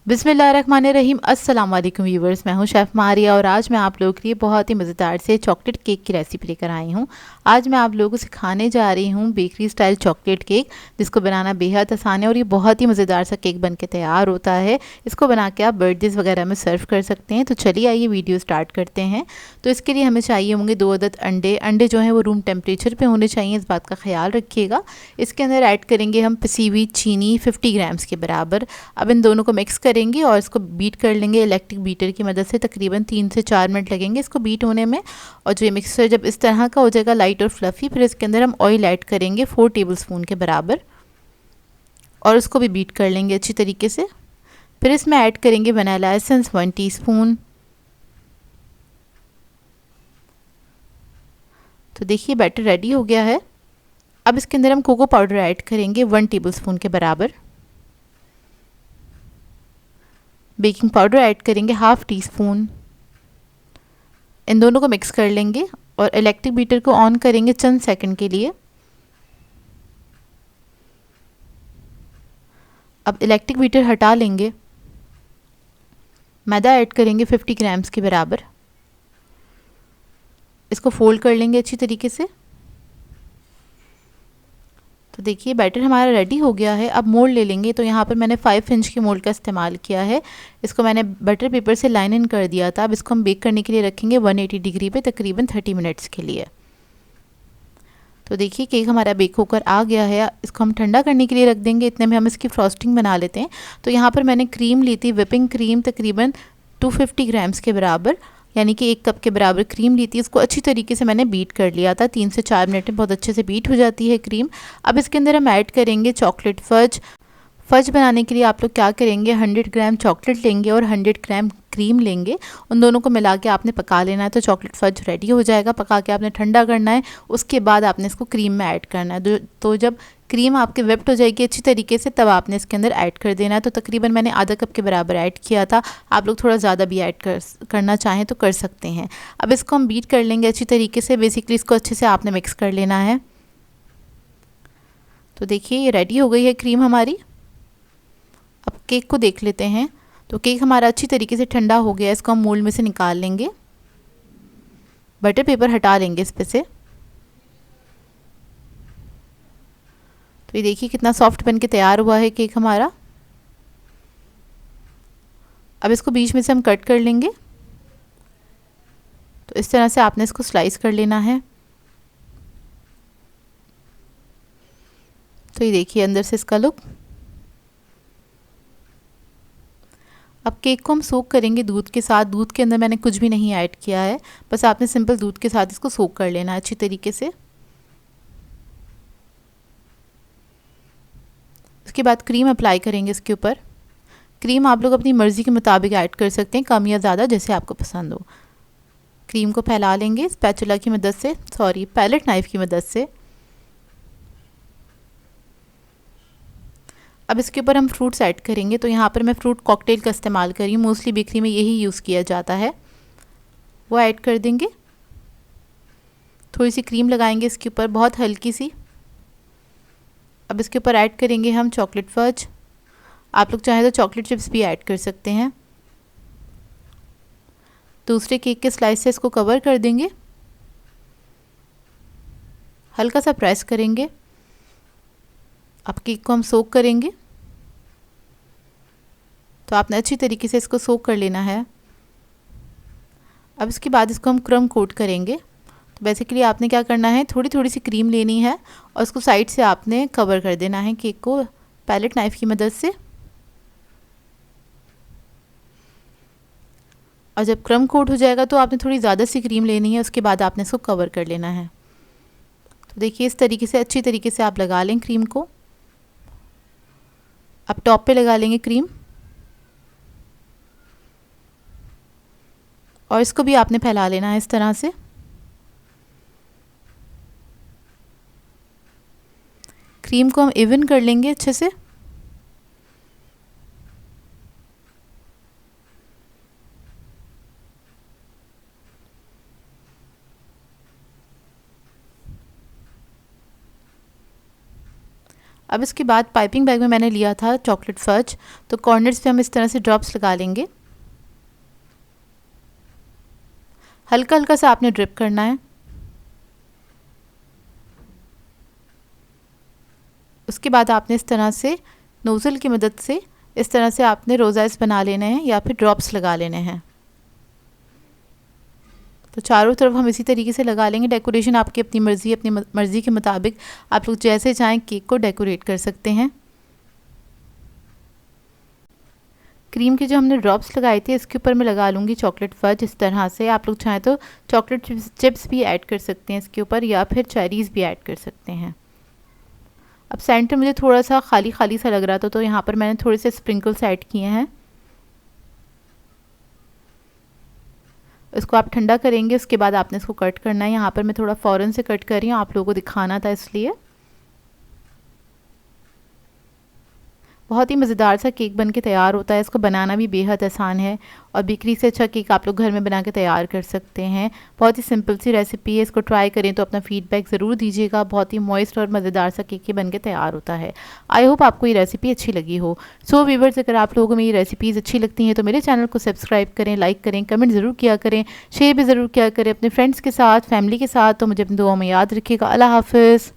बिस्मिल्लाहिर्रहमानिर्रहीम। अस्सलाम वालेकुम व्यूवर्स, मैं हूं शेफ़ मारिया और आज मैं आप लोगों के लिए बहुत ही मज़ेदार से चॉकलेट केक की रेसिपी लेकर आई हूं। आज मैं आप लोगों को सिखाने जा रही हूं बेकरी स्टाइल चॉकलेट केक, जिसको बनाना बेहद आसान है और ये बहुत ही मज़ेदार सा केक बन के तैयार होता है। इसको बना के आप बर्थडेज़ वगैरह में सर्व कर सकते हैं। तो चलिए आइए वीडियो स्टार्ट करते हैं। तो इसके लिए हमें चाहिए होंगे 2 अदद अंडे। अंडे जो हैं वो रूम टेम्परेचर पर होने चाहिए, इस बात का ख्याल रखिएगा। इसके अंदर ऐड करेंगे हम पिसी हुई चीनी 50 ग्राम्स के बराबर। अब इन दोनों को मिक्स करेंगे और इसको बीट कर लेंगे इलेक्ट्रिक बीटर की मदद से। तकरीबन 3 से 4 मिनट लगेंगे इसको बीट होने में। और जो ये मिक्सचर जब इस तरह का हो जाएगा लाइट और फ्लफ़ी, फिर इसके अंदर हम ऑयल ऐड करेंगे 4 टेबलस्पून के बराबर और उसको भी बीट कर लेंगे अच्छी तरीके से। फिर इसमें ऐड करेंगे वनीला एसेंस 1 टीस्पून। तो देखिए बैटर रेडी हो गया है। अब इसके अंदर हम कोको पाउडर ऐड करेंगे 1 टेबलस्पून के बराबर। बेकिंग पाउडर ऐड करेंगे हाफ़ टी स्पून। इन दोनों को मिक्स कर लेंगे और इलेक्ट्रिक बीटर को ऑन करेंगे चंद सेकंड के लिए। अब इलेक्ट्रिक बीटर हटा लेंगे। मैदा ऐड करेंगे 50 ग्राम्स के बराबर। इसको फोल्ड कर लेंगे अच्छी तरीके से। तो देखिए बैटर हमारा रेडी हो गया है। अब मोल्ड ले लेंगे। तो यहाँ पर मैंने 5 इंच के मोल्ड का इस्तेमाल किया है। इसको मैंने बटर पेपर से लाइन इन कर दिया था। अब इसको हम बेक करने के लिए रखेंगे 180 डिग्री पे तकरीबन 30 मिनट्स के लिए। तो देखिए केक हमारा बेक होकर आ गया है। इसको हम ठंडा करने के लिए रख देंगे। इतने में हम इसकी फ्रॉस्टिंग बना लेते हैं। तो यहाँ पर मैंने क्रीम ली थी, व्हिपिंग क्रीम तकरीबन 250 ग्राम्स के बराबर, यानी कि 1 कप के बराबर क्रीम ली थी। इसको अच्छी तरीके से मैंने बीट कर लिया था। 3 से 4 मिनट में बहुत अच्छे से बीट हो जाती है क्रीम। अब इसके अंदर हम ऐड करेंगे चॉकलेट फज। फज बनाने के लिए आप लोग क्या करेंगे, 100 ग्राम चॉकलेट लेंगे और 100 ग्राम क्रीम लेंगे। उन दोनों को मिला के आपने पका लेना है। तो चॉकलेट फज रेडी हो जाएगा। पका के आपने ठंडा करना है। उसके बाद आपने इसको क्रीम में ऐड करना है। तो जब क्रीम आपके व्हिप्ड हो जाएगी अच्छी तरीके से, तब आपने इसके अंदर ऐड कर देना है। तो तकरीबन मैंने आधा कप के बराबर ऐड किया था। आप लोग थोड़ा ज़्यादा भी ऐड करना चाहें तो कर सकते हैं। अब इसको हम बीट कर लेंगे अच्छी तरीके से। बेसिकली इसको अच्छे से आपने मिक्स कर लेना है। तो देखिए ये रेडी हो गई है क्रीम हमारी। अब केक को देख लेते हैं। तो केक हमारा अच्छी तरीके से ठंडा हो गया है। इसको हम मोल्ड में से निकाल लेंगे। बटर पेपर हटा लेंगे इस पे से। तो ये देखिए कितना सॉफ्ट बन के तैयार हुआ है केक हमारा। अब इसको बीच में से हम कट कर लेंगे। तो इस तरह से आपने इसको स्लाइस कर लेना है। तो ये देखिए अंदर से इसका लुक। अब केक को हम सोक करेंगे दूध के साथ। दूध के अंदर मैंने कुछ भी नहीं ऐड किया है, बस आपने सिंपल दूध के साथ इसको सोक कर लेना है अच्छी तरीके से। उसके बाद क्रीम अप्लाई करेंगे इसके ऊपर। क्रीम आप लोग अपनी मर्ज़ी के मुताबिक ऐड कर सकते हैं, कम या ज़्यादा जैसे आपको पसंद हो। क्रीम को फैला लेंगे स्पैचुला की मदद से, सॉरी पैलेट नाइफ़ की मदद से। अब इसके ऊपर हम फ्रूट्स ऐड करेंगे। तो यहाँ पर मैं फ्रूट कॉकटेल का इस्तेमाल कर रही हूँ। मोस्टली बेकरी में यही यूज़ किया जाता है। वो ऐड कर देंगे। थोड़ी सी क्रीम लगाएंगे इसके ऊपर, बहुत हल्की सी। अब इसके ऊपर ऐड करेंगे हम चॉकलेट फज। आप लोग चाहें तो चॉकलेट चिप्स भी ऐड कर सकते हैं। दूसरे केक के स्लाइस से इसको कवर कर देंगे। हल्का सा प्रेस करेंगे। अब केक को हम सोक करेंगे। तो आपने अच्छी तरीके से इसको सोक कर लेना है। अब इसके बाद इसको हम क्रम कोट करेंगे। तो बेसिकली आपने क्या करना है, थोड़ी थोड़ी सी क्रीम लेनी है और उसको साइड से आपने कवर कर देना है केक को पैलेट नाइफ़ की मदद से। और जब क्रम कोट हो जाएगा तो आपने थोड़ी ज़्यादा सी क्रीम लेनी है। उसके बाद आपने इसको कवर कर लेना है। तो देखिए इस तरीके से अच्छी तरीके से आप लगा लें क्रीम को। अब टॉप पे लगा लेंगे क्रीम और इसको भी आपने फैला लेना है इस तरह से। क्रीम को हम इवन कर लेंगे अच्छे से। अब इसके बाद पाइपिंग बैग में मैंने लिया था चॉकलेट फज, तो कॉर्नर्स पे हम इस तरह से ड्रॉप्स लगा लेंगे। हल्का हल्का सा आपने ड्रिप करना है। उसके बाद आपने इस तरह से नोज़ल की मदद से इस तरह से आपने रोज़ाइस बना लेने हैं या फिर ड्रॉप्स लगा लेने हैं। तो चारों तरफ हम इसी तरीके से लगा लेंगे। डेकोरेशन आपकी अपनी मर्ज़ी के मुताबिक आप लोग जैसे चाहें केक को डेकोरेट कर सकते हैं। क्रीम के जो हमने ड्रॉप्स लगाए थे इसके ऊपर मैं लगा लूँगी चॉकलेट फज इस तरह से। आप लोग चाहें तो चॉकलेट चिप्स भी ऐड कर सकते हैं इसके ऊपर या फिर चेरीज़ भी ऐड कर सकते हैं। अब सेंटर मुझे थोड़ा सा खाली खाली सा लग रहा था, तो यहाँ पर मैंने थोड़े से स्प्रिंकल्स ऐड किए हैं। इसको आप ठंडा करेंगे, उसके बाद आपने इसको कट करना है। यहाँ पर मैं थोड़ा फ़ौरन से कट कर रही हूँ, आप लोगों को दिखाना था इसलिए। बहुत ही मज़ेदार सा केक बन के तैयार होता है। इसको बनाना भी बेहद आसान है और बेकरी से अच्छा केक आप लोग घर में बना के तैयार कर सकते हैं। बहुत ही सिंपल सी रेसिपी है, इसको ट्राई करें तो अपना फीडबैक ज़रूर दीजिएगा। बहुत ही मॉइस्ट और मज़ेदार सा केक बन के तैयार होता है। आई होप आपको ये रेसिपी अच्छी लगी हो। सो व्यूअर्स, अगर आप लोगों को मेरी रेसिपीज़ अच्छी लगती हैं तो मेरे चैनल को सब्सक्राइब करें, लाइक करें, कमेंट ज़रूर किया करें, शेयर भी ज़रूर किया करें अपने फ्रेंड्स के साथ, फैमिली के साथ। तो मुझे अपनी दुआ में याद रखिएगा। अल्लाह हाफ़िज़।